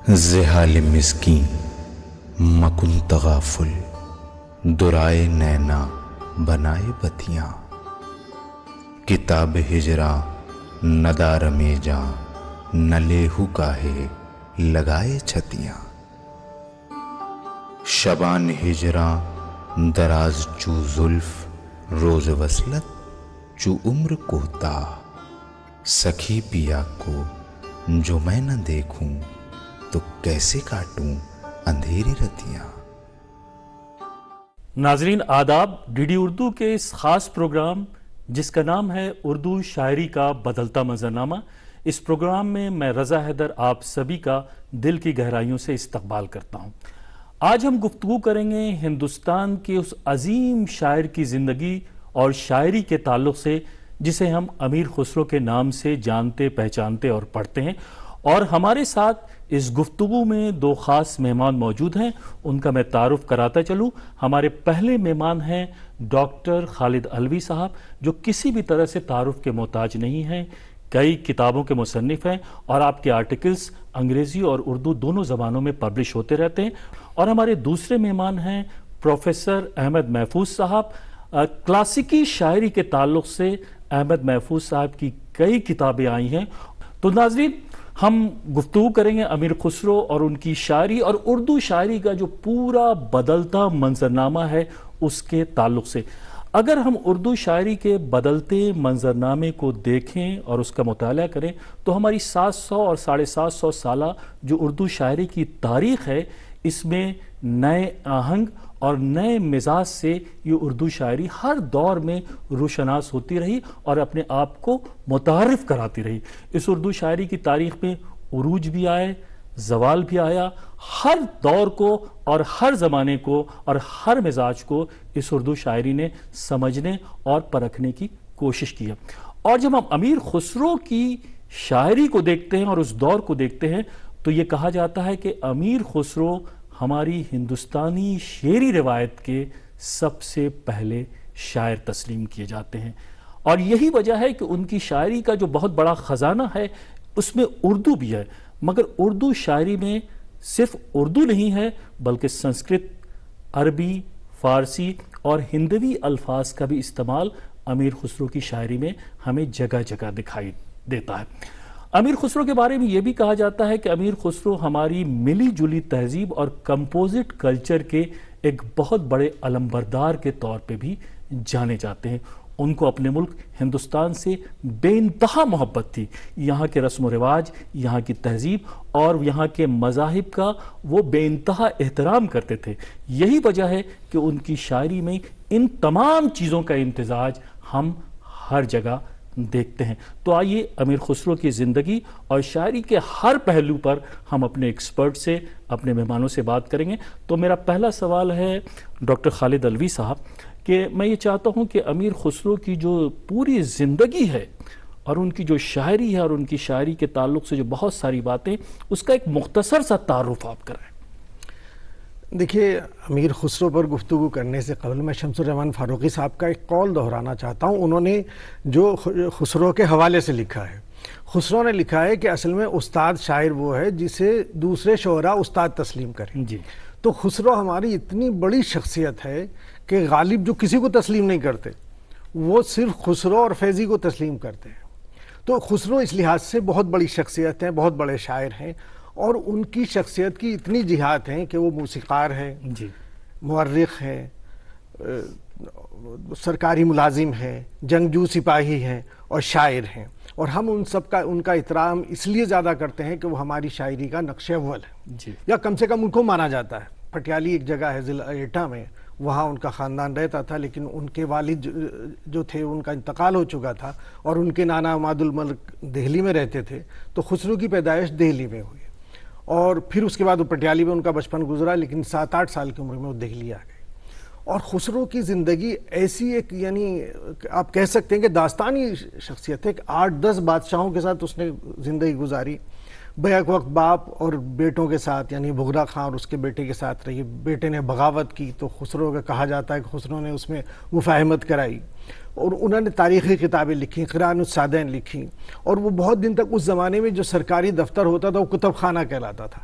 زحال مسکین مکن تغافل، درائے نینا بنائے بتیاں، کتاب ہجراں ندار میں جاں، نہ لیہو کاہے لگائے چھتیاں، شبان ہجراں دراز چو زلف، روز وصلت چو عمر کوتاہ، سکھی پیا کو جو میں نہ دیکھوں تو کیسے کاٹوں اندھیری رتیاں۔ ناظرین آداب، ڈی ڈی اردو کے اس خاص پروگرام جس کا نام ہے اردو شاعری کا بدلتا منظرنامہ، اس پروگرام میں میں رضا حیدر آپ سبھی کا دل کی گہرائیوں سے استقبال کرتا ہوں۔ آج ہم گفتگو کریں گے ہندوستان کے اس عظیم شاعر کی زندگی اور شاعری کے تعلق سے جسے ہم امیر خسرو کے نام سے جانتے، پہچانتے اور پڑھتے ہیں، اور ہمارے ساتھ اس گفتگو میں دو خاص مہمان موجود ہیں، ان کا میں تعارف کراتا چلوں۔ ہمارے پہلے مہمان ہیں ڈاکٹر خالد علوی صاحب، جو کسی بھی طرح سے تعارف کے محتاج نہیں ہیں، کئی کتابوں کے مصنف ہیں اور آپ کے آرٹیکلز انگریزی اور اردو دونوں زبانوں میں پبلش ہوتے رہتے ہیں۔ اور ہمارے دوسرے مہمان ہیں پروفیسر احمد محفوظ صاحب۔ کلاسیکی شاعری کے تعلق سے احمد محفوظ صاحب کی کئی کتابیں آئی ہیں۔ تو ناظرین، ہم گفتگو کریں گے امیر خسرو اور ان کی شاعری اور اردو شاعری کا جو پورا بدلتا منظرنامہ ہے اس کے تعلق سے۔ اگر ہم اردو شاعری کے بدلتے منظرنامے کو دیکھیں اور اس کا مطالعہ کریں تو ہماری 700 اور 750 سالہ جو اردو شاعری کی تاریخ ہے، اس میں نئے آہنگ اور نئے مزاج سے یہ اردو شاعری ہر دور میں روشناس ہوتی رہی اور اپنے آپ کو متعارف کراتی رہی۔ اس اردو شاعری کی تاریخ میں عروج بھی آئے، زوال بھی آیا، ہر دور کو اور ہر زمانے کو اور ہر مزاج کو اس اردو شاعری نے سمجھنے اور پرکھنے کی کوشش کی ہے۔ اور جب ہم امیر خسرو کی شاعری کو دیکھتے ہیں اور اس دور کو دیکھتے ہیں تو یہ کہا جاتا ہے کہ امیر خسرو ہماری ہندوستانی شعری روایت کے سب سے پہلے شاعر تسلیم کیے جاتے ہیں، اور یہی وجہ ہے کہ ان کی شاعری کا جو بہت بڑا خزانہ ہے اس میں اردو بھی ہے، مگر اردو شاعری میں صرف اردو نہیں ہے بلکہ سنسکرت، عربی، فارسی اور ہندوی الفاظ کا بھی استعمال امیر خسرو کی شاعری میں ہمیں جگہ جگہ دکھائی دیتا ہے۔ امیر خسرو کے بارے میں یہ بھی کہا جاتا ہے کہ امیر خسرو ہماری ملی جلی تہذیب اور کمپوزٹ کلچر کے ایک بہت بڑے علمبردار کے طور پہ بھی جانے جاتے ہیں۔ ان کو اپنے ملک ہندوستان سے بے انتہا محبت تھی، یہاں کے رسم و رواج، یہاں کی تہذیب اور یہاں کے مذاہب کا وہ بے انتہا احترام کرتے تھے۔ یہی وجہ ہے کہ ان کی شاعری میں ان تمام چیزوں کا امتزاج ہم ہر جگہ دیکھتے ہیں۔ تو آئیے امیر خسرو کی زندگی اور شاعری کے ہر پہلو پر ہم اپنے ایکسپرٹ سے، اپنے مہمانوں سے بات کریں گے۔ تو میرا پہلا سوال ہے ڈاکٹر خالد علوی صاحب کہ میں یہ چاہتا ہوں کہ امیر خسرو کی جو پوری زندگی ہے اور ان کی جو شاعری ہے اور ان کی شاعری کے تعلق سے جو بہت ساری باتیں، اس کا ایک مختصر سا تعارف آپ کریں۔ دیکھیے، امیر خسرو پر گفتگو کرنے سے قبل میں شمس الرحمن فاروقی صاحب کا ایک قول دہرانا چاہتا ہوں۔ انہوں نے جو خسرو کے حوالے سے لکھا ہے، خسرو نے لکھا ہے کہ اصل میں استاد شاعر وہ ہے جسے دوسرے شعراء استاد تسلیم کریں۔ جی، تو خسرو ہماری اتنی بڑی شخصیت ہے کہ غالب جو کسی کو تسلیم نہیں کرتے، وہ صرف خسرو اور فیضی کو تسلیم کرتے ہیں۔ تو خسرو اس لحاظ سے بہت بڑی شخصیت ہیں، بہت بڑے شاعر ہیں، اور ان کی شخصیت کی اتنی جہات ہیں کہ وہ موسیقار ہیں، جی، مورخ ہیں، سرکاری ملازم ہیں، جنگجو سپاہی ہیں اور شاعر ہیں، اور ہم ان کا احترام اس لیے زیادہ کرتے ہیں کہ وہ ہماری شاعری کا نقش اول ہے، جی، یا کم سے کم ان کو مانا جاتا ہے۔ پٹیالی ایک جگہ ہے ضلع ایٹا میں، وہاں ان کا خاندان رہتا تھا، لیکن ان کے والد جو تھے ان کا انتقال ہو چکا تھا، اور ان کے نانا عماد الملک دہلی میں رہتے تھے، تو خسرو کی پیدائش دہلی میں ہوئی، اور پھر اس کے بعد وہ پٹیالی میں ان کا بچپن گزرا، لیکن 7-8 سال کی عمر میں وہ دہلی آ گئے۔ اور خسرو کی زندگی ایسی ایک، یعنی آپ کہہ سکتے ہیں کہ داستانی شخصیت ہے کہ 8-10 بادشاہوں کے ساتھ اس نے زندگی گزاری، بیک وقت باپ اور بیٹوں کے ساتھ، یعنی بغرا خان اور اس کے بیٹے کے ساتھ رہی۔ بیٹے نے بغاوت کی تو خسرو کا کہا جاتا ہے کہ خسرو نے اس میں مفاہمت کرائی، اور انہوں نے تاریخی کتابیں لکھی، قرآن الصادین لکھی، اور وہ بہت دن تک اس زمانے میں جو سرکاری دفتر ہوتا تھا وہ کتب خانہ کہلاتا تھا۔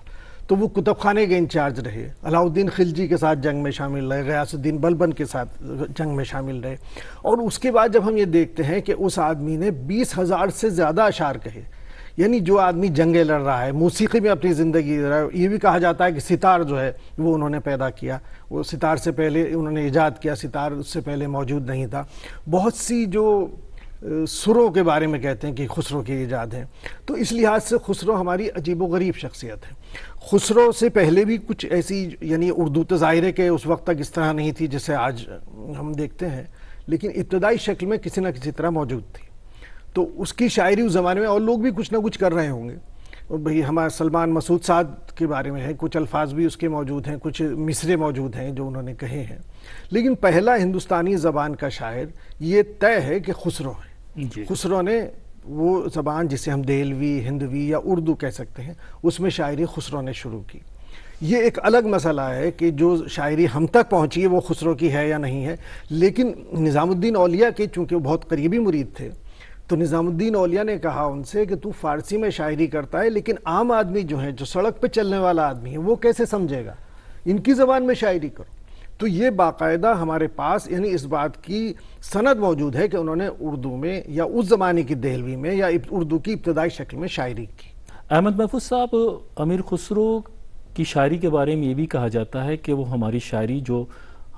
تو وہ کتب خانے کے انچارج رہے، علاء الدین خلجی کے ساتھ جنگ میں شامل رہے، غیاث الدین بلبن کے ساتھ جنگ میں شامل رہے، اور اس کے بعد جب ہم یہ دیکھتے ہیں کہ اس آدمی نے 20,000 سے زیادہ اشعار کہے، یعنی جو آدمی جنگیں لڑ رہا ہے، موسیقی میں اپنی زندگی دے رہا ہے، یہ بھی کہا جاتا ہے کہ ستار جو ہے وہ انہوں نے پیدا کیا، وہ ستار سے پہلے انہوں نے ایجاد کیا، ستار اس سے پہلے موجود نہیں تھا، بہت سی جو سروں کے بارے میں کہتے ہیں کہ خسرو کی ایجاد ہے، تو اس لحاظ سے خسرو ہماری عجیب و غریب شخصیت ہے۔ خسرو سے پہلے بھی کچھ ایسی، یعنی اردو تو ظاہر ہے کہ اس وقت تک اس طرح نہیں تھی جسے آج ہم دیکھتے ہیں، لیکن ابتدائی شکل میں کسی نہ کسی طرح موجود تھی، تو اس کی شاعری اس زمانے میں، اور لوگ بھی کچھ نہ کچھ کر رہے ہوں گے، بھئی ہمارا سلمان مسعود سعد کے بارے میں ہے، کچھ الفاظ بھی اس کے موجود ہیں، کچھ مصرے موجود ہیں جو انہوں نے کہے ہیں، لیکن پہلا ہندوستانی زبان کا شاعر یہ طے ہے کہ خسرو ہے۔ خسرو نے وہ زبان جسے ہم دہلوی، ہندوی یا اردو کہہ سکتے ہیں، اس میں شاعری خسرو نے شروع کی۔ یہ ایک الگ مسئلہ ہے کہ جو شاعری ہم تک پہنچی ہے وہ خسرو کی ہے یا نہیں ہے، لیکن نظام الدین اولیاء کے چونکہ وہ بہت قریبی مرید تھے، تو نظام الدین اولیاء نے کہا ان سے کہ تو فارسی میں شاعری کرتا ہے، لیکن عام آدمی جو ہے، جو سڑک پہ چلنے والا آدمی ہے، وہ کیسے سمجھے گا، ان کی زبان میں شاعری کرو۔ تو یہ باقاعدہ ہمارے پاس یعنی اس بات کی سند موجود ہے کہ انہوں نے اردو میں یا اس زمانے کی دہلوی میں یا اردو کی ابتدائی شکل میں شاعری کی۔ احمد محفوظ صاحب، امیر خسرو کی شاعری کے بارے میں یہ بھی کہا جاتا ہے کہ وہ ہماری شاعری، جو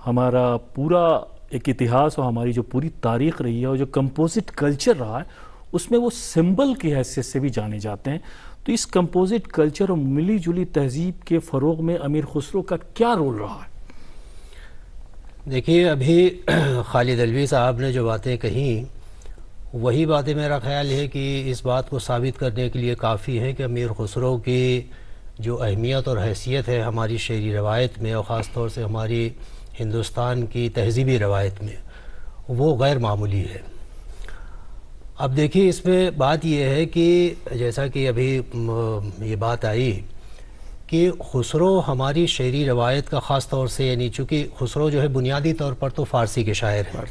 ہمارا پورا ایک اتہاس اور ہماری جو پوری تاریخ رہی ہے اور جو کمپوزٹ کلچر رہا ہے، اس میں وہ سمبل کی حیثیت سے بھی جانے جاتے ہیں۔ تو اس کمپوزٹ کلچر اور ملی جلی تہذیب کے فروغ میں امیر خسرو کا کیا رول رہا ہے؟ دیکھیے، ابھی خالد علوی صاحب نے جو باتیں کہیں، وہی باتیں میرا خیال ہے کہ اس بات کو ثابت کرنے کے لیے کافی ہے کہ امیر خسرو کی جو اہمیت اور حیثیت ہے ہماری شعری روایت میں، اور خاص طور سے ہماری ہندوستان کی تہذیبی روایت میں، وہ غیر معمولی ہے۔ اب دیکھیے، اس میں بات یہ ہے کہ جیسا کہ ابھی یہ بات آئی کہ خسرو ہماری شعری روایت کا خاص طور سے، یعنی چونکہ خسرو جو ہے بنیادی طور پر تو فارسی کے شاعر ہیں،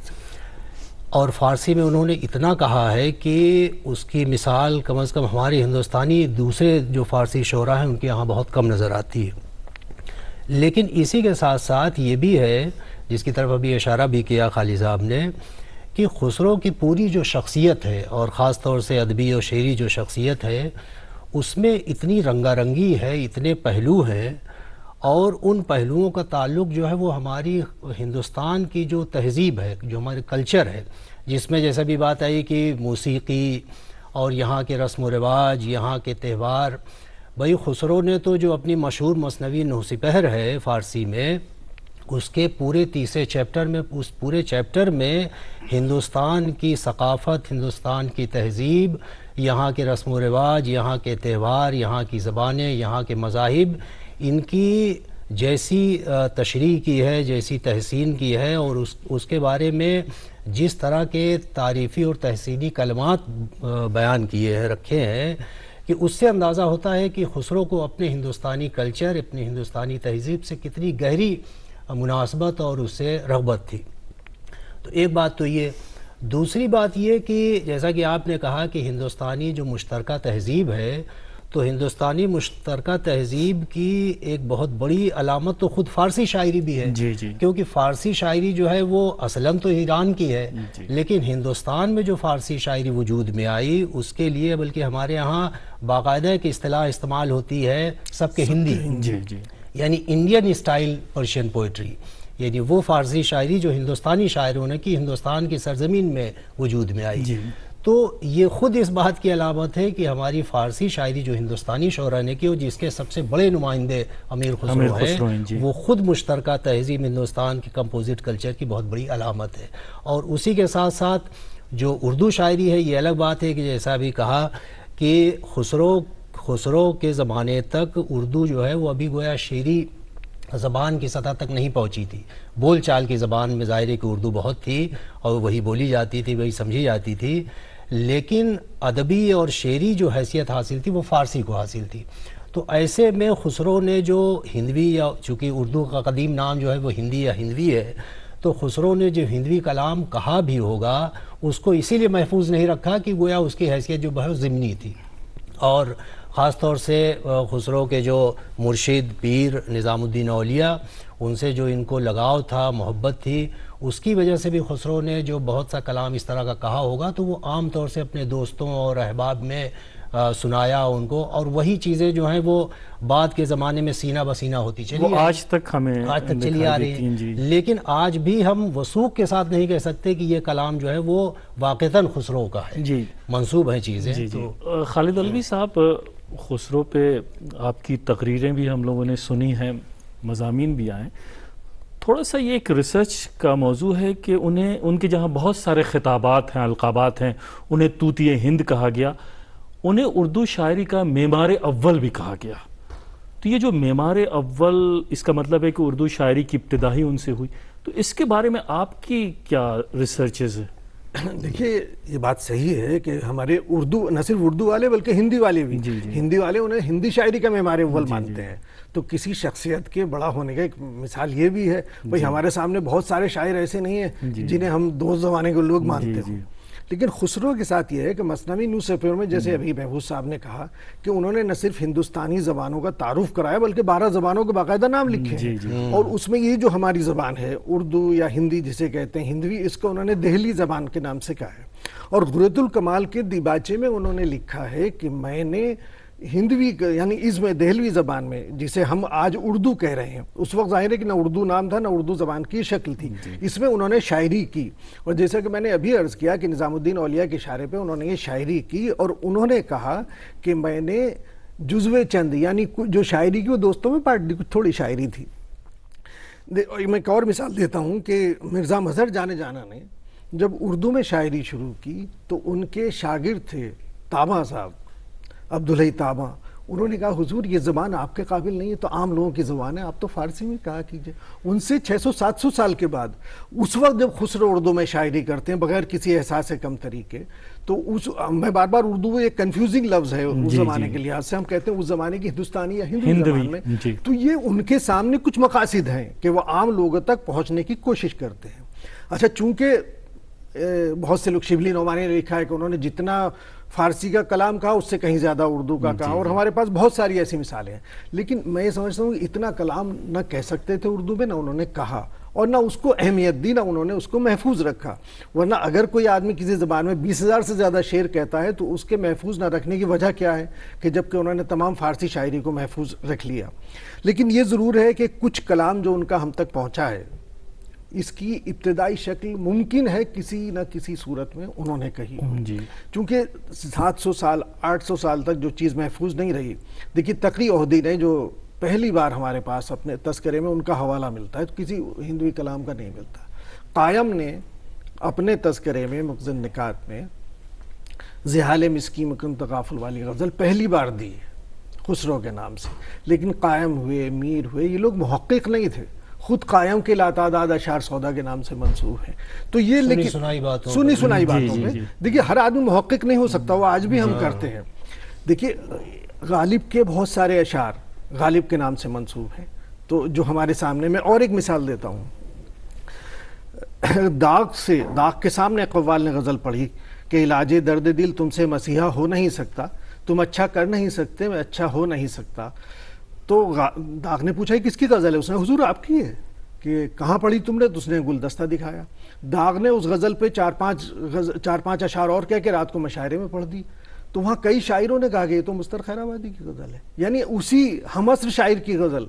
اور فارسی میں انہوں نے اتنا کہا ہے کہ اس کی مثال کم از کم ہمارے ہندوستانی دوسرے جو فارسی شعراء ہیں ان کے یہاں بہت کم نظر آتی ہے۔ لیکن اسی کے ساتھ ساتھ یہ بھی ہے، جس کی طرف ابھی اشارہ بھی کیا خالد صاحب نے، کہ خسرو کی پوری جو شخصیت ہے، اور خاص طور سے ادبی اور شعری جو شخصیت ہے، اس میں اتنی رنگا رنگی ہے، اتنے پہلو ہیں، اور ان پہلوؤں کا تعلق جو ہے وہ ہماری ہندوستان کی جو تہذیب ہے، جو ہمارے کلچر ہے، جس میں جیسا بھی بات آئی کہ موسیقی اور یہاں کے رسم و رواج، یہاں کے تہوار۔ بھائی خسرو نے تو جو اپنی مشہور مثنوی نوح سپہر ہے فارسی میں، اس کے پورے تیسرے چیپٹر میں، اس پورے چیپٹر میں ہندوستان کی ثقافت، ہندوستان کی تہذیب، یہاں کے رسم و رواج، یہاں کے تہوار، یہاں کی زبانیں، یہاں کے مذاہب، ان کی جیسی تشریح کی ہے، جیسی تحسین کی ہے، اور اس کے بارے میں جس طرح کے تعریفی اور تحسینی کلمات بیان کیے ہیں، رکھے ہیں، کہ اس سے اندازہ ہوتا ہے کہ خسرو کو اپنے ہندوستانی کلچر، اپنی ہندوستانی تہذیب سے کتنی گہری مناسبت اور اس سے رغبت تھی۔ تو ایک بات تو یہ۔ دوسری بات یہ کہ جیسا کہ آپ نے کہا کہ ہندوستانی جو مشترکہ تہذیب ہے، تو ہندوستانی مشترکہ تہذیب کی ایک بہت بڑی علامت تو خود فارسی شاعری بھی ہے، کیونکہ فارسی شاعری جو ہے وہ اصلاً تو ایران کی ہے، لیکن ہندوستان میں جو فارسی شاعری وجود میں آئی، اس کے لیے بلکہ ہمارے ہاں باقاعدہ ایک اصطلاح استعمال ہوتی ہے سب کے ہندی، یعنی انڈین اسٹائل پرشین پوئٹری، یعنی وہ فارسی شاعری جو ہندوستانی شاعروں نے کی، ہندوستان کی سرزمین میں وجود میں آئی۔ تو یہ خود اس بات کی علامت ہے کہ ہماری فارسی شاعری جو ہندوستانی شعراء نے کی، اور جس کے سب سے بڑے نمائندے امیر خسرو ہیں، وہ خود مشترکہ تہذیب ہندوستان کے کمپوزٹ کلچر کی بہت بڑی علامت ہے۔ اور اسی کے ساتھ ساتھ جو اردو شاعری ہے، یہ الگ بات ہے کہ جیسا بھی کہا کہ خسرو کے زمانے تک اردو جو ہے وہ ابھی گویا شعری زبان کی سطح تک نہیں پہنچی تھی۔ بول چال کی زبان میں ظاہر ہے کہ اردو بہت تھی اور وہی بولی جاتی تھی، وہی سمجھی جاتی تھی، لیکن ادبی اور شعری جو حیثیت حاصل تھی وہ فارسی کو حاصل تھی۔ تو ایسے میں خسرو نے جو ہندوی، یا چونکہ اردو کا قدیم نام جو ہے وہ ہندی یا ہندوی ہے، تو خسرو نے جو ہندوی کلام کہا بھی ہوگا، اس کو اسی لیے محفوظ نہیں رکھا کہ گویا اس کی حیثیت جو بہت ضمنی تھی، اور خاص طور سے خسرو کے جو مرشد پیر نظام الدین اولیاء، ان سے جو ان کو لگاؤ تھا، محبت تھی، اس کی وجہ سے بھی خسرو نے جو بہت سا کلام اس طرح کا کہا ہوگا تو وہ عام طور سے اپنے دوستوں اور احباب میں سنایا ان کو، اور وہی چیزیں جو ہیں وہ بعد کے زمانے میں سینہ بسینہ ہوتی چلی وہ آج تک ہمیں آج تک چلی آ رہی ہیں، جی۔ لیکن آج بھی ہم وثوق کے ساتھ نہیں کہہ سکتے کہ یہ کلام جو ہے وہ واقعتاً خسرو کا ہے، جی منسوب ہیں چیزیں۔ جی جی تو خالد علوی صاحب، خسرو پہ آپ کی تقریریں بھی ہم لوگوں نے سنی ہیں، مضامین بھی آئے، تھوڑا سا یہ ایک ریسرچ کا موضوع ہے کہ انہیں ان کے جہاں بہت سارے خطابات ہیں، القابات ہیں، انہیں طوطی ہند کہا گیا، انہیں اردو شاعری کا معمار اول بھی کہا گیا۔ تو یہ جو معمار اول، اس کا مطلب ہے کہ اردو شاعری کی ابتدا ہی ان سے ہوئی، تو اس کے بارے میں آپ کی کیا ریسرچز ہے؟ دیکھیے یہ بات صحیح ہے کہ ہمارے اردو، نہ صرف اردو والے بلکہ ہندی والے بھی، ہندی والے انہیں ہندی شاعری کا معمار اول مانتے ہیں۔ تو کسی شخصیت کے بڑا ہونے کا ایک مثال یہ بھی ہے، بھئی ہمارے سامنے بہت سارے شاعر ایسے نہیں ہیں جنہیں ہم دوست زمانے کے لوگ مانتے ہوں، لیکن خسرو کے ساتھ یہ ہے کہ مثنوی نو سفیر میں، جیسے ابھی محفوظ صاحب نے کہا کہ انہوں نے نہ صرف ہندوستانی زبانوں کا تعارف کرایا بلکہ 12 زبانوں کے باقاعدہ نام لکھے ہیں، اور اس میں یہ جو ہماری زبان ہے اردو یا ہندی جسے کہتے ہیں ہندوی، اس کو انہوں نے دہلی زبان کے نام سے کہا ہے۔ اور غریت الکمال کے دیباچے میں انہوں نے لکھا ہے کہ میں نے ہندوی یعنی عزم دہلوی زبان میں، جسے ہم آج اردو کہہ رہے ہیں، اس وقت ظاہر ہے کہ نہ اردو نام تھا نہ اردو زبان کی شکل تھی، اس میں انہوں نے شاعری کی، اور جیسا کہ میں نے ابھی عرض کیا کہ نظام الدین اولیاء کے اشارے پہ انہوں نے یہ شاعری کی، اور انہوں نے کہا کہ میں نے جزو چند یعنی جو شاعری کی وہ دوستوں میں پارٹ دی، کچھ تھوڑی شاعری تھی۔ میں ایک اور مثال دیتا ہوں کہ مرزا مظہر جانے جانا نے جب اردو میں شاعری شروع کی تو ان کے شاگرد تھے طابہ صاحب، عبدالحی طابہ، انہوں نے کہا حضور یہ زبان آپ کے قابل نہیں ہے، تو عام لوگوں کی زبان ہے، آپ تو فارسی میں کہا کیجئے۔ ان سے 600-700 سال کے بعد اس وقت جب خسرو اردو میں شاعری کرتے ہیں بغیر کسی احساس کم طریقے، تو میں بار بار اردو ایک کنفیوزنگ لفظ ہے اس زمانے کے لحاظ سے، ہم کہتے ہیں اس زمانے کی ہندوستانی یا ہندوی زبان میں، تو یہ ان کے سامنے کچھ مقاصد ہیں کہ وہ عام لوگوں تک پہنچنے کی کوشش کرتے ہیں۔ اچھا، چونکہ بہت سے لوگ، شبلی نعمانی نے لکھا ہے کہ انہوں نے جتنا فارسی کا کلام کہا اس سے کہیں زیادہ اردو کا کہا، اور ہمارے پاس بہت ساری ایسی مثالیں ہیں، لیکن میں یہ سمجھتا ہوں کہ اتنا کلام نہ کہہ سکتے تھے اردو میں، نہ انہوں نے کہا، اور نہ اس کو اہمیت دی، نہ انہوں نے اس کو محفوظ رکھا۔ ورنہ اگر کوئی آدمی کسی زبان میں 20,000 سے زیادہ شعر کہتا ہے تو اس کے محفوظ نہ رکھنے کی وجہ کیا ہے کہ جبکہ انہوں نے تمام فارسی شاعری کو محفوظ رکھ لیا۔ لیکن یہ ضرور ہے کہ کچھ کلام جو ان کا ہم تک پہنچا ہے، اس کی ابتدائی شکل ممکن ہے کسی نہ کسی صورت میں انہوں نے کہی، چونکہ 700 سال 800 سال تک جو چیز محفوظ نہیں رہی۔ دیکھیے تقی عہدی نے جو پہلی بار ہمارے پاس اپنے تذکرے میں ان کا حوالہ ملتا ہے، تو کسی ہندوی کلام کا نہیں ملتا۔ قائم نے اپنے تذکرے میں مخزن نکات میں زحال مسکی مکن تغافل والی غزل پہلی بار دی خسرو کے نام سے، لیکن قائم ہوئے، میر ہوئے، یہ لوگ محقق نہیں تھے، خود قائم کے لاتعداد اشعار سودا کے نام سے منسوب ہیں۔ تو یہ لیکن سنی سنائی باتوں میں دیکھیے ہر آدمی محقق نہیں ہو سکتا، وہ آج بھی ہم کرتے ہیں۔ دیکھیے غالب کے بہت سارے اشعار غالب کے نام سے منسوب ہیں، تو جو ہمارے سامنے، میں اور ایک مثال دیتا ہوں، داغ کے سامنے قوال نے غزل پڑھی کہ علاج درد دل تم سے مسیحا ہو نہیں سکتا، تم اچھا کر نہیں سکتے، میں اچھا ہو نہیں سکتا۔ تو داغ نے پوچھا کس کی غزل ہے؟ اس نے حضور آپ کی ہے، کہ کہاں پڑھی تم نے؟ تو اس نے گلدستہ دکھایا۔ داغ نے اس غزل پہ 4-5 اشعار اور کہہ کے رات کو مشاعرے میں پڑھ دی، تو وہاں کئی شاعروں نے کہا کہ یہ تو مستر خیر آبادی کی غزل ہے، یعنی اسی ہم عصر شاعر کی غزل۔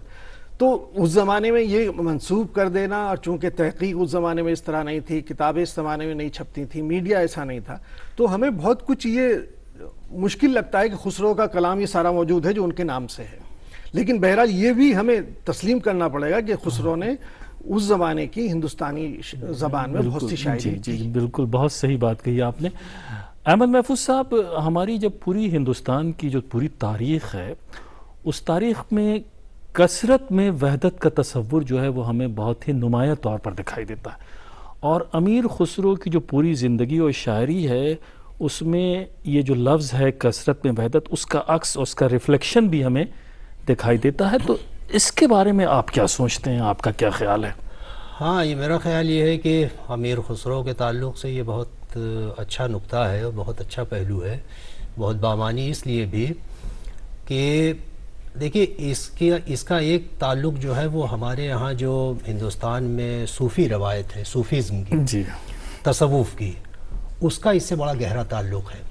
تو اس زمانے میں یہ منسوب کر دینا، اور چونکہ تحقیق اس زمانے میں اس طرح نہیں تھی، کتابیں اس زمانے میں نہیں چھپتی تھیں، میڈیا ایسا نہیں تھا، تو ہمیں بہت کچھ یہ مشکل لگتا ہے کہ خسرو کا کلام یہ سارا موجود ہے جو ان کے نام سے ہے۔ لیکن بہرحال یہ بھی ہمیں تسلیم کرنا پڑے گا کہ خسرو نے اس زمانے کی ہندوستانی زبان میں بہت سی شاعری کی۔ جی بالکل، بہت صحیح بات کہی آپ نے۔ احمد محفوظ صاحب، ہماری جب پوری ہندوستان کی جو پوری تاریخ ہے، اس تاریخ میں کثرت میں وحدت کا تصور جو ہے وہ ہمیں بہت ہی نمایاں طور پر دکھائی دیتا ہے، اور امیر خسرو کی جو پوری زندگی اور شاعری ہے اس میں یہ جو لفظ ہے کثرت میں وحدت، اس کا عکس، اس کا ریفلیکشن بھی ہمیں دکھائی دیتا ہے۔ تو اس کے بارے میں آپ کیا سوچتے ہیں، آپ کا کیا خیال ہے؟ ہاں، یہ میرا خیال یہ ہے کہ امیر خسرو کے تعلق سے یہ بہت اچھا نکتہ ہے اور بہت اچھا پہلو ہے، بہت بامانی اس لیے بھی کہ دیکھیے اس کا ایک تعلق جو ہے وہ ہمارے یہاں جو ہندوستان میں صوفی روایت ہے، صوفیزم کی، جی تصوف کی، اس کا اس سے بڑا گہرا تعلق ہے.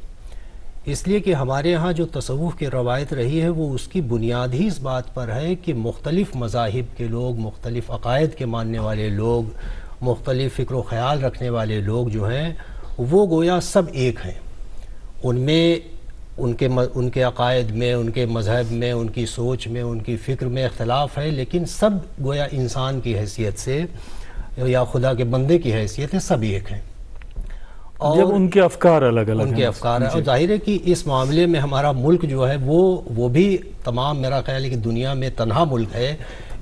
اس لیے کہ ہمارے ہاں جو تصوف کی روایت رہی ہے وہ اس کی بنیاد ہی اس بات پر ہے کہ مختلف مذاہب کے لوگ، مختلف عقائد کے ماننے والے لوگ، مختلف فکر و خیال رکھنے والے لوگ جو ہیں وہ گویا سب ایک ہیں. ان میں ان کے عقائد میں، ان کے مذہب میں، ان کی سوچ میں، ان کی فکر میں اختلاف ہے، لیکن سب گویا انسان کی حیثیت سے یا خدا کے بندے کی حیثیت سے سب ایک ہیں. جب ان کے افکار الگ الگ ہیں، ان کے افکار ہیں. اور ظاہر ہے کہ اس معاملے میں ہمارا ملک جو ہے وہ بھی تمام، میرا خیال ہے کہ دنیا میں تنہا ملک ہے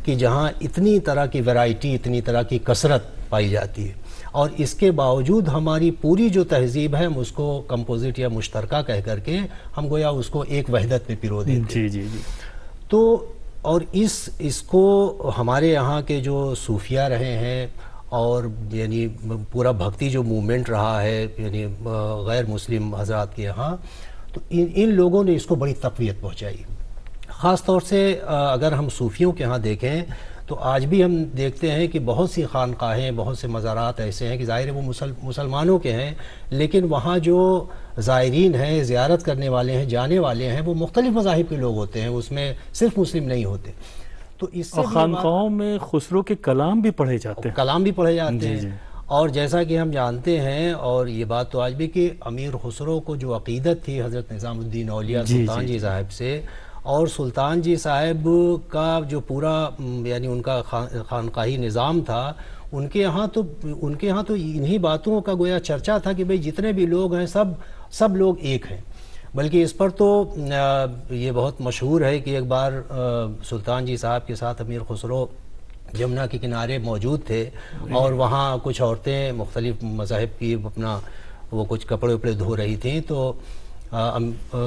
کہ جہاں اتنی طرح کی ویرائٹی، اتنی طرح کی کثرت پائی جاتی ہے، اور اس کے باوجود ہماری پوری جو تہذیب ہے ہم اس کو کمپوزٹ یا مشترکہ کہہ کر کے ہم گویا اس کو ایک وحدت میں پیرو دیتے ہیں. جی جی جی. تو اور اس کو ہمارے یہاں کے جو صوفیہ رہے ہیں اور یعنی پورا بھکتی جو موومنٹ رہا ہے یعنی غیر مسلم حضرات کے یہاں، تو ان لوگوں نے اس کو بڑی تقویت پہنچائی. خاص طور سے اگر ہم صوفیوں کے ہاں دیکھیں تو آج بھی ہم دیکھتے ہیں کہ بہت سی خانقاہیں، بہت سے مزارات ایسے ہیں کہ ظاہر ہے وہ مسلمانوں کے ہیں، لیکن وہاں جو زائرین ہیں، زیارت کرنے والے ہیں، جانے والے ہیں، وہ مختلف مذاہب کے لوگ ہوتے ہیں، اس میں صرف مسلم نہیں ہوتے. تو اس سے خانقاہوں میں خسرو کے کلام بھی پڑھے جاتے ہیں، کلام بھی پڑھے جاتے ہیں. جی. اور جیسا کہ ہم جانتے ہیں، اور یہ بات تو آج بھی کہ امیر خسرو کو جو عقیدت تھی حضرت نظام الدین اولیاء سلطان جی صاحب سے، اور سلطان جی صاحب کا جو پورا یعنی ان کا خانقاہی نظام تھا، ان کے یہاں تو انہی باتوں کا گویا چرچا تھا کہ بھئی جتنے بھی لوگ ہیں سب لوگ ایک ہیں. بلکہ اس پر تو یہ بہت مشہور ہے کہ ایک بار سلطان جی صاحب کے ساتھ امیر خسرو جمنا کے کنارے موجود تھے، اور وہاں کچھ عورتیں مختلف مذاہب کی اپنا وہ کچھ کپڑے وپڑے دھو رہی تھیں. تو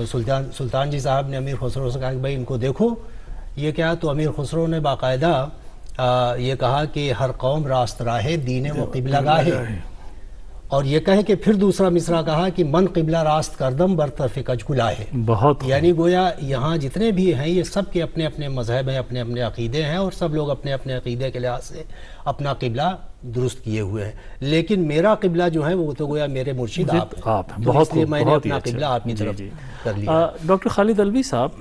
سلطان جی صاحب نے امیر خسرو سے کہا کہ بھائی ان کو دیکھو یہ کیا. تو امیر خسرو نے باقاعدہ یہ کہا کہ ہر قوم راست راہ دین و قبلہ گاہ ہے، اور یہ کہے کہ پھر دوسرا مصرع کہا کہ من قبلہ راست کردم برطرف کج کلا ہے. بہت یعنی گویا یہاں جتنے بھی ہیں یہ سب کے اپنے اپنے مذہب ہیں، اپنے اپنے عقیدے ہیں، اور سب لوگ اپنے اپنے عقیدے کے لحاظ سے اپنا قبلہ درست کیے ہوئے ہیں. لیکن میرا قبلہ جو ہے وہ تو گویا میرے مرشد آپ ہیں، بہت اس لیے میں نے اپنا قبلہ آپ کی طرف کر لیا. ڈاکٹر خالد علوی صاحب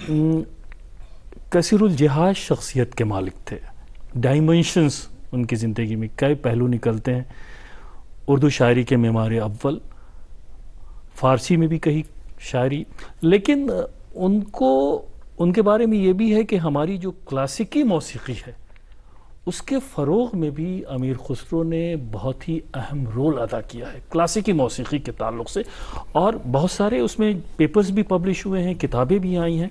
کثیر الجہاد شخصیت کے مالک تھے. ڈائمنشنز ان کی زندگی میں کئی پہلو نکلتے ہیں. اردو شاعری کے معمار اول، فارسی میں بھی کئی شاعری، لیکن ان کے بارے میں یہ بھی ہے کہ ہماری جو کلاسیکی موسیقی ہے اس کے فروغ میں بھی امیر خسرو نے بہت ہی اہم رول ادا کیا ہے کلاسیکی موسیقی کے تعلق سے، اور بہت سارے اس میں پیپرز بھی پبلش ہوئے ہیں، کتابیں بھی آئی ہیں.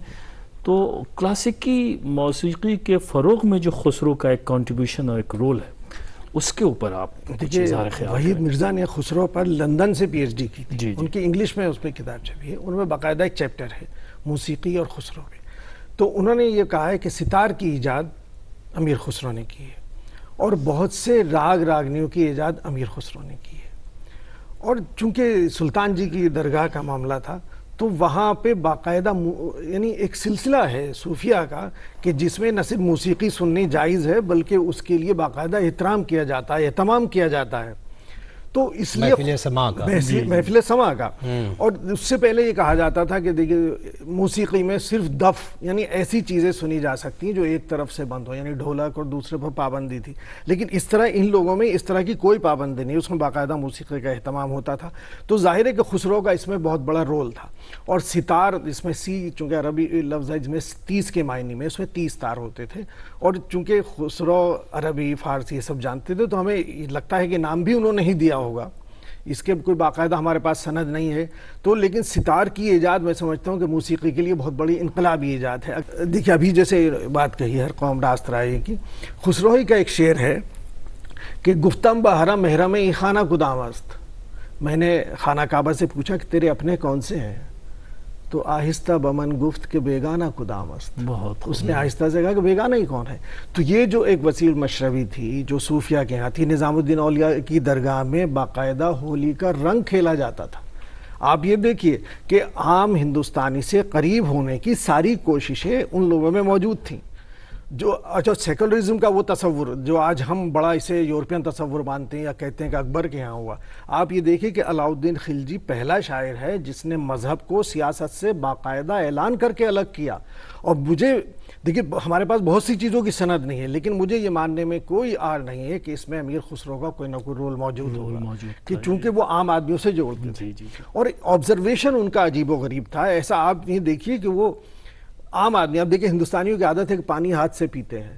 تو کلاسیکی موسیقی کے فروغ میں جو خسرو کا ایک کنٹریبیوشن اور ایک رول ہے اس کے اوپر آپ دیکھیے وحید مرزا نے خسرو پر لندن سے پی ایچ ڈی کی تھی. ان کی انگلش میں اس پہ کتاب چھپی ہے، ان میں باقاعدہ ایک چیپٹر ہے موسیقی اور خسرو میں. تو انہوں نے یہ کہا ہے کہ ستار کی ایجاد امیر خسرو نے کی ہے، اور بہت سے راگنیوں کی ایجاد امیر خسرو نے کی ہے. اور چونکہ سلطان جی کی درگاہ کا معاملہ تھا تو وہاں پہ باقاعدہ یعنی ایک سلسلہ ہے صوفیہ کا کہ جس میں نہ صرف موسیقی سننی جائز ہے بلکہ اس کے لیے باقاعدہ احترام کیا جاتا ہے، اہتمام کیا جاتا ہے. تو اس لیے محفل سما کا. اور اس سے پہلے یہ کہا جاتا تھا کہ دیکھیے موسیقی میں صرف دف یعنی ایسی چیزیں سنی جا سکتی ہیں جو ایک طرف سے بند ہو، یعنی ڈھولک، اور دوسرے پر پابندی تھی. لیکن اس طرح ان لوگوں میں اس طرح کی کوئی پابندی نہیں، اس میں باقاعدہ موسیقی کا اہتمام ہوتا تھا. تو ظاہر ہے کہ خسرو کا اس میں بہت بڑا رول تھا. اور ستار اس میں چونکہ عربی لفظ ہے جس میں 30 کے معنی میں، اس میں 30 تار ہوتے تھے. اور چونکہ خسرو عربی فارسی یہ سب جانتے تھے تو ہمیں لگتا ہے کہ نام بھی انہوں نے ہی دیا ہوگا، اس کے کوئی باقاعدہ ہمارے پاس سند نہیں ہے. تو لیکن ستار کی ایجاد میں سمجھتا ہوں کہ موسیقی کے لیے بہت بڑی انقلابی ایجاد ہے. دیکھیے ابھی جیسے بات کہی ہر قوم راست رائے کی، خسرو ہی کا ایک شعر ہے کہ گفتم بحرم محرم ای خانہ کدام است. میں نے خانہ کعبہ سے پوچھا کہ تیرے اپنے کون سے ہیں، تو آہستہ بمن گفت کہ بیگانہ کدام است. اس نے آہستہ سے کہا کہ بیگانہ ہی کون ہے. تو یہ جو ایک وسیع مشربی تھی جو صوفیہ کے ہاں تھی، نظام الدین اولیاء کی درگاہ میں باقاعدہ ہولی کا رنگ کھیلا جاتا تھا. آپ یہ دیکھیے کہ عام ہندوستانی سے قریب ہونے کی ساری کوششیں ان لوگوں میں موجود تھیں. جو اچھا سیکولرزم کا وہ تصور جو آج ہم بڑا اسے یورپین تصور مانتے ہیں یا کہتے ہیں کہ اکبر کے ہاں ہوا، آپ یہ دیکھیں کہ علاؤالدین خلجی پہلا شاعر ہے جس نے مذہب کو سیاست سے باقاعدہ اعلان کر کے الگ کیا. اور مجھے دیکھیے ہمارے پاس بہت سی چیزوں کی سند نہیں ہے، لیکن مجھے یہ ماننے میں کوئی آر نہیں ہے کہ اس میں امیر خسرو کا کوئی نہ کوئی رول موجود ہوگا، کہ چونکہ وہ عام آدمیوں سے جوڑتے تھے. اور آبزرویشن ان کا عجیب و غریب تھا. ایسا آپ یہ دیکھیے کہ وہ عام آدمی، اب دیکھیں ہندوستانیوں کی عادت ہے کہ پانی ہاتھ سے پیتے ہیں.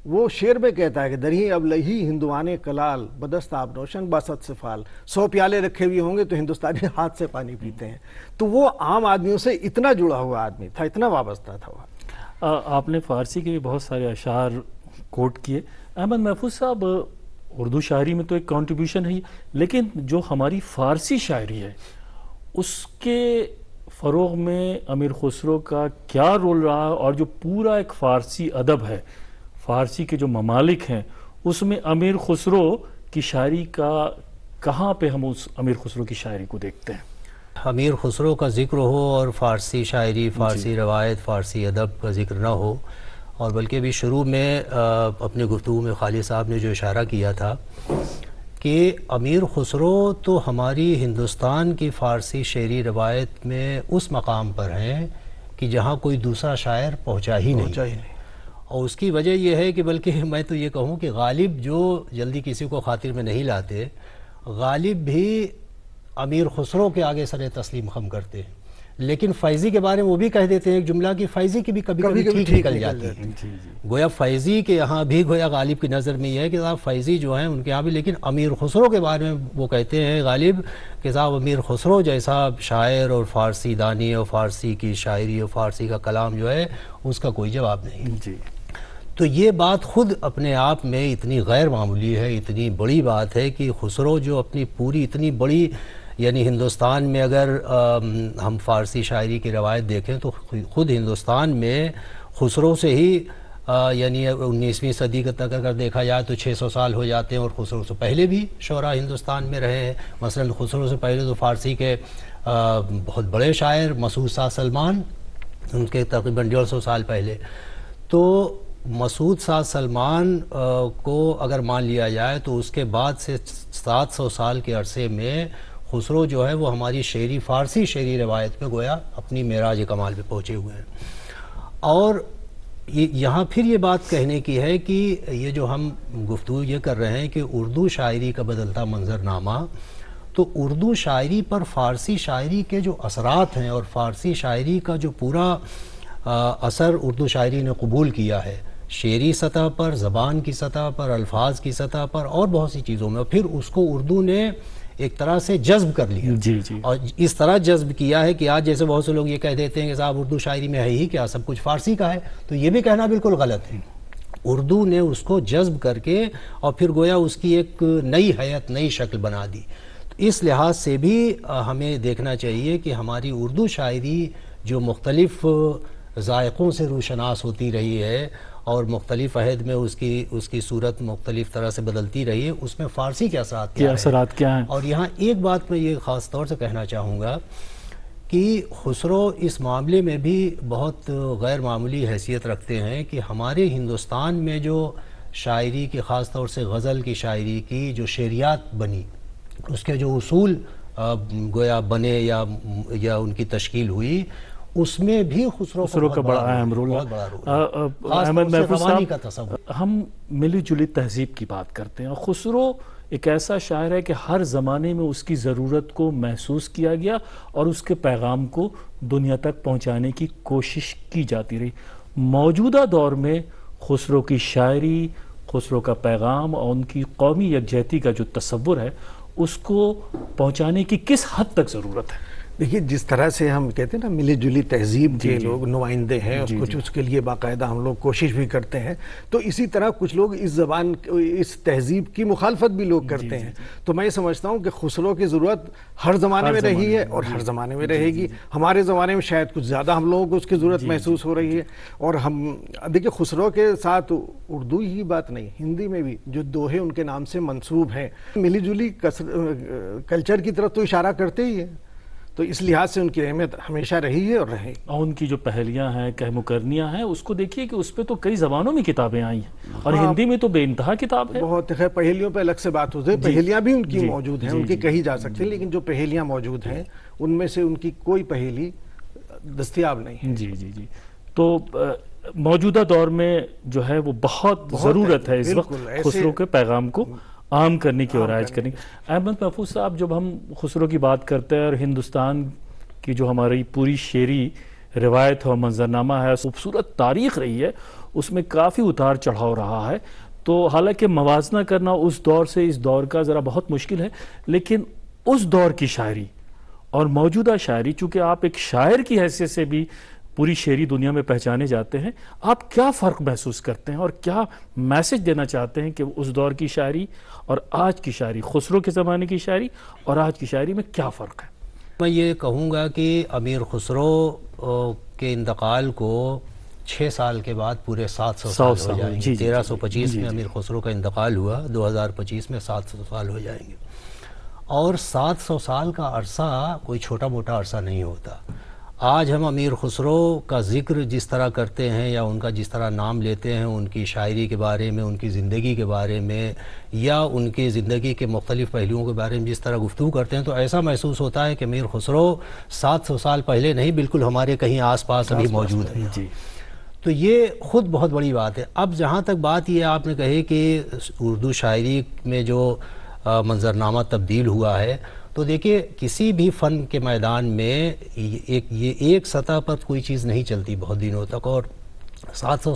وہ شعر میں کہتا ہے کہ درہیں اب لہی ہندوانے کلال بدست آب نوشن باسط سے فال. 100 پیالے رکھے ہوئے ہوں گے تو ہندوستانی ہاتھ سے پانی پیتے ہیں. تو وہ عام آدمیوں سے اتنا جڑا ہوا آدمی تھا، اتنا وابستہ تھا وہ. آپ نے فارسی کے بھی بہت سارے اشعار کوٹ کیے. احمد محفوظ صاحب، اردو شاعری میں تو ایک کنٹریبیوشن ہے، لیکن جو ہماری فارسی شاعری ہے اس کے فروغ میں امیر خسرو کا کیا رول رہا، اور جو پورا ایک فارسی ادب ہے، فارسی کے جو ممالک ہیں، اس میں امیر خسرو کی شاعری کا کہاں پہ ہم اس امیر خسرو کی شاعری کو دیکھتے ہیں؟ امیر خسرو کا ذکر ہو اور فارسی شاعری، فارسی روایت، فارسی ادب کا ذکر نہ ہو، اور بلکہ ابھی شروع میں اپنے گفتگو میں خالد صاحب نے جو اشارہ کیا تھا کہ امیر خسرو تو ہماری ہندوستان کی فارسی شعری روایت میں اس مقام پر ہیں کہ جہاں کوئی دوسرا شاعر پہنچا ہی نہیں. اور اس کی وجہ یہ ہے کہ بلکہ میں تو یہ کہوں کہ غالب جو جلدی کسی کو خاطر میں نہیں لاتے، غالب بھی امیر خسرو کے آگے سر تسلیم خم کرتے ہیں. لیکن فیضی کے بارے میں وہ بھی کہہ دیتے ہیں ایک جملہ کہ فیضی کی بھی کبھی کبھی ٹھیک نکل جاتی ہے. گویا فیضی کے یہاں بھی گویا غالب کی نظر میں یہ ہے کہ صاحب فیضی جو ہیں ان کے یہاں بھی، لیکن امیر خسرو کے بارے میں وہ کہتے ہیں غالب کہ صاحب امیر خسرو جیسا شاعر اور فارسی دانی اور فارسی کی شاعری اور فارسی کا کلام جو ہے اس کا کوئی جواب نہیں. تو یہ بات خود اپنے آپ میں اتنی غیر معمولی ہے، اتنی بڑی بات ہے کہ خسرو جو اپنی پوری اتنی بڑی، یعنی ہندوستان میں اگر ہم فارسی شاعری کی روایت دیکھیں تو خود ہندوستان میں خسرو سے ہی یعنی 19ویں صدی کا تک اگر دیکھا جائے تو 600 سال ہو جاتے ہیں، اور خسرو سے پہلے بھی شعراء ہندوستان میں رہے ہیں. مثلا خسرو سے پہلے تو فارسی کے بہت بڑے شاعر مسعود شاہ سلمان، ان کے تقریباً 150 سال پہلے. تو مسعود شاہ سلمان کو اگر مان لیا جائے تو اس کے بعد سے 700 سال کے عرصے میں خسرو جو ہے وہ ہماری فارسی شعری روایت میں گویا اپنی معراج کمال پہ پہنچے ہوئے ہیں. اور یہاں پھر یہ بات کہنے کی ہے کہ یہ جو ہم گفتگو یہ کر رہے ہیں کہ اردو شاعری کا بدلتا منظرنامہ، تو اردو شاعری پر فارسی شاعری کے جو اثرات ہیں اور فارسی شاعری کا جو پورا اثر اردو شاعری نے قبول کیا ہے، شعری سطح پر، زبان کی سطح پر، الفاظ کی سطح پر اور بہت سی چیزوں میں، پھر اس کو اردو نے ایک طرح سے جذب کر لیا. اور اس طرح جذب کیا ہے کہ آج جیسے بہت سے لوگ یہ کہہ دیتے ہیں کہ صاحب اردو شاعری میں ہے ہی کیا، سب کچھ فارسی کا ہے، تو یہ بھی کہنا بالکل غلط ہے. اردو نے اس کو جذب کر کے اور پھر گویا اس کی ایک نئی حیت، نئی شکل بنا دی. تو اس لحاظ سے بھی ہمیں دیکھنا چاہیے کہ ہماری اردو شاعری جو مختلف ذائقوں سے روشناس ہوتی رہی ہے اور مختلف عہد میں اس کی صورت مختلف طرح سے بدلتی رہی ہے، اس میں فارسی کے اثرات کیا ہیں. اور یہاں ایک بات میں یہ خاص طور سے کہنا چاہوں گا کہ خسرو اس معاملے میں بھی بہت غیر معمولی حیثیت رکھتے ہیں کہ ہمارے ہندوستان میں جو شاعری کی، خاص طور سے غزل کی شاعری کی جو شعریات بنی، اس کے جو اصول گویا بنے یا ان کی تشکیل ہوئی، اس میں بھی خسرو کا بڑا اہم رول ہے. احمد محفوظ صاحب، ہم ملی جلی تہذیب کی بات کرتے ہیں، اور خسرو ایک ایسا شاعر ہے کہ ہر زمانے میں اس کی ضرورت کو محسوس کیا گیا اور اس کے پیغام کو دنیا تک پہنچانے کی کوشش کی جاتی رہی. موجودہ دور میں خسرو کی شاعری، خسرو کا پیغام اور ان کی قومی یکجہتی کا جو تصور ہے، اس کو پہنچانے کی کس حد تک ضرورت ہے؟ دیکھیے جس طرح سے ہم کہتے ہیں نا ملی جلی تہذیب کے لوگ نمائندے ہیں، کچھ اس کے لیے باقاعدہ ہم لوگ کوشش بھی کرتے ہیں، تو اسی طرح کچھ لوگ اس تہذیب کی مخالفت بھی لوگ کرتے ہیں. تو میں سمجھتا ہوں کہ خسرو کی ضرورت ہر زمانے میں رہی ہے اور ہر زمانے میں رہے گی. ہمارے زمانے میں شاید کچھ زیادہ ہم لوگوں کو اس کی ضرورت محسوس ہو رہی ہے. اور ہم دیکھیے خسرو کے ساتھ اردو ہی بات نہیں، ہندی میں بھی جو دوہے ان کے نام سے منسوب ہیں، ملی جلی کلچر کی طرف تو اشارہ کرتے ہی ہیں. تو اس لحاظ سے ان کی اہمیت ہمیشہ رہی ہے اور رہے گی۔ اور ان کی جو پہلیاں ہیں کہہ مکرنیاں ہیں اس کو دیکھیے کہ اس پہ تو کئی زبانوں میں کتابیں آئی ہیں اور ہندی میں تو بے انتہا کتاب ہے۔ بہت خیر پہیلیوں پہ الگ سے بات ہوتی ہے، پہیلیاں بھی ان کی موجود ہیں، ان کی کہی جا سکتی ہیں، لیکن جو پہیلیاں موجود ہیں ان میں سے ان کی کوئی پہیلی دستیاب نہیں ہے۔ جی جی جی۔ تو موجودہ دور میں جو ہے وہ بہت ضرورت ہے اس وقت خسرو کے پیغام کو عام کرنے کی اور رائج کرنے کی۔ احمد محفوظ صاحب، جب ہم خسرو کی بات کرتے ہیں اور ہندوستان کی جو ہماری پوری شعری روایت اور منظرنامہ ہے، خوبصورت تاریخ رہی ہے، اس میں کافی اتار چڑھاؤ رہا ہے، تو حالانکہ موازنہ کرنا اس دور سے اس دور کا ذرا بہت مشکل ہے، لیکن اس دور کی شاعری اور موجودہ شاعری، چونکہ آپ ایک شاعر کی حیثیت سے بھی پوری شعری دنیا میں پہچانے جاتے ہیں، آپ کیا فرق محسوس کرتے ہیں اور کیا میسج دینا چاہتے ہیں کہ اس دور کی شاعری اور آج کی شاعری، خسرو کے زمانے کی شاعری اور آج کی شاعری میں کیا فرق ہے؟ میں یہ کہوں گا کہ امیر خسرو کے انتقال کو 6 سال کے بعد پورے 700 سال ہو جائیں گے۔ 1325 میں امیر خسرو کا انتقال ہوا، 2025 میں 700 سال ہو جائیں گے، اور 700 سال کا عرصہ کوئی چھوٹا موٹا عرصہ نہیں ہوتا۔ آج ہم امیر خسرو کا ذکر جس طرح کرتے ہیں یا ان کا جس طرح نام لیتے ہیں، ان کی شاعری کے بارے میں، ان کی زندگی کے بارے میں یا ان کی زندگی کے مختلف پہلوؤں کے بارے میں جس طرح گفتگو کرتے ہیں، تو ایسا محسوس ہوتا ہے کہ امیر خسرو 700 سال پہلے نہیں، بالکل ہمارے کہیں آس پاس ابھی موجود ہیں۔ تو یہ خود بہت بڑی بات ہے۔ اب جہاں تک بات یہ آپ نے کہی کہ اردو شاعری میں جو منظرنامہ تبدیل ہوا ہے، تو دیکھیے کسی بھی فن کے میدان میں یہ ایک سطح پر کوئی چیز نہیں چلتی بہت دنوں تک، اور 700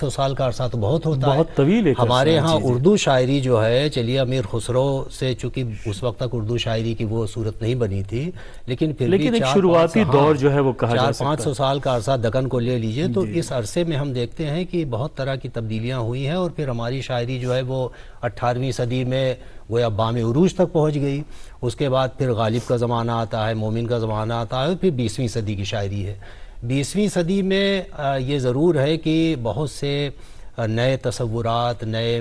سال کا عرصہ تو بہت ہوتا ہے، بہت طویل ایک ہمارے ہاں اردو شاعری جو ہے، چلیے امیر خسرو سے چونکہ اس وقت تک اردو شاعری کی وہ صورت نہیں بنی تھی، لیکن پھر بھی ایک شروعاتی دور جو ہے وہ کہا جا سکتا ہے۔ 400-500 سال کا عرصہ دکن کو لے لیجئے، تو اس عرصے میں ہم دیکھتے ہیں کہ بہت طرح کی تبدیلیاں ہوئی ہیں، اور پھر ہماری شاعری جو ہے وہ 18ویں صدی میں گویا بام عروج تک پہنچ گئی۔ اس کے بعد پھر غالب کا زمانہ آتا ہے، مومن کا زمانہ آتا ہے، اور پھر 20ویں صدی کی شاعری ہے۔ 20ویں صدی میں یہ ضرور ہے کہ بہت سے نئے تصورات، نئے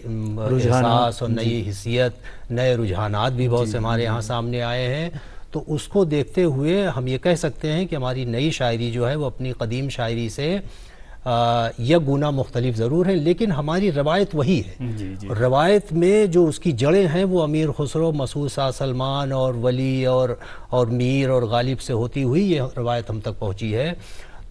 احساس اور نئی حیثیت، نئے رجحانات بھی بہت سے ہمارے ہاں سامنے آئے ہیں، تو اس کو دیکھتے ہوئے ہم یہ کہہ سکتے ہیں کہ ہماری نئی شاعری جو ہے وہ اپنی قدیم شاعری سے یک گنا مختلف ضرور ہیں، لیکن ہماری روایت وہی ہے۔ روایت میں جو اس کی جڑیں ہیں وہ امیر خسرو، مسعود شاہ سلمان اور ولی اور میر اور غالب سے ہوتی ہوئی یہ روایت ہم تک پہنچی ہے۔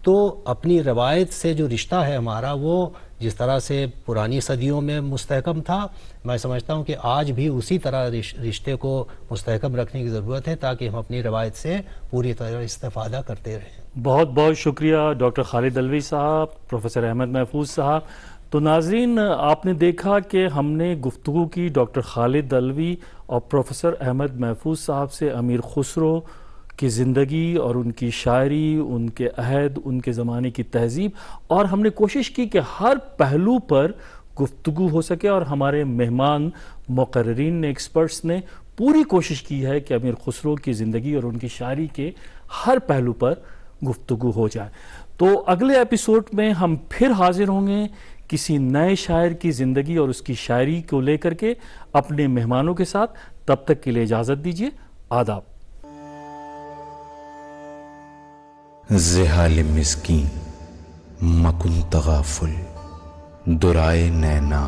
تو اپنی روایت سے جو رشتہ ہے ہمارا، وہ جس طرح سے پرانی صدیوں میں مستحکم تھا، میں سمجھتا ہوں کہ آج بھی اسی طرح رشتے کو مستحکم رکھنے کی ضرورت ہے، تاکہ ہم اپنی روایت سے پوری طرح استفادہ کرتے رہیں۔ بہت بہت شکریہ ڈاکٹر خالد علوی صاحب، پروفیسر احمد محفوظ صاحب۔ تو ناظرین، آپ نے دیکھا کہ ہم نے گفتگو کی ڈاکٹر خالد علوی اور پروفیسر احمد محفوظ صاحب سے امیر خسرو کی زندگی اور ان کی شاعری، ان کے عہد، ان کے زمانے کی تہذیب، اور ہم نے کوشش کی کہ ہر پہلو پر گفتگو ہو سکے، اور ہمارے مہمان مقررین نے، ایکسپرٹس نے پوری کوشش کی ہے کہ امیر خسرو کی زندگی اور ان کی شاعری کے ہر پہلو پر گفتگو ہو جائے۔ تو اگلے ایپیسوڈ میں ہم پھر حاضر ہوں گے کسی نئے شاعر کی زندگی اور اس کی شاعری کو لے کر کے اپنے مہمانوں کے ساتھ۔ تب تک کے لیے اجازت دیجیے، آداب۔ زحال مسکین مکن تغافل، درائے نینا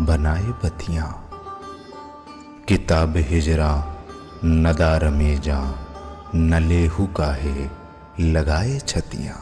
بنائے بتیاں، کتاب ہجراں ندارم جاں، نہ لیہو کاہے لگائے چھتیاں۔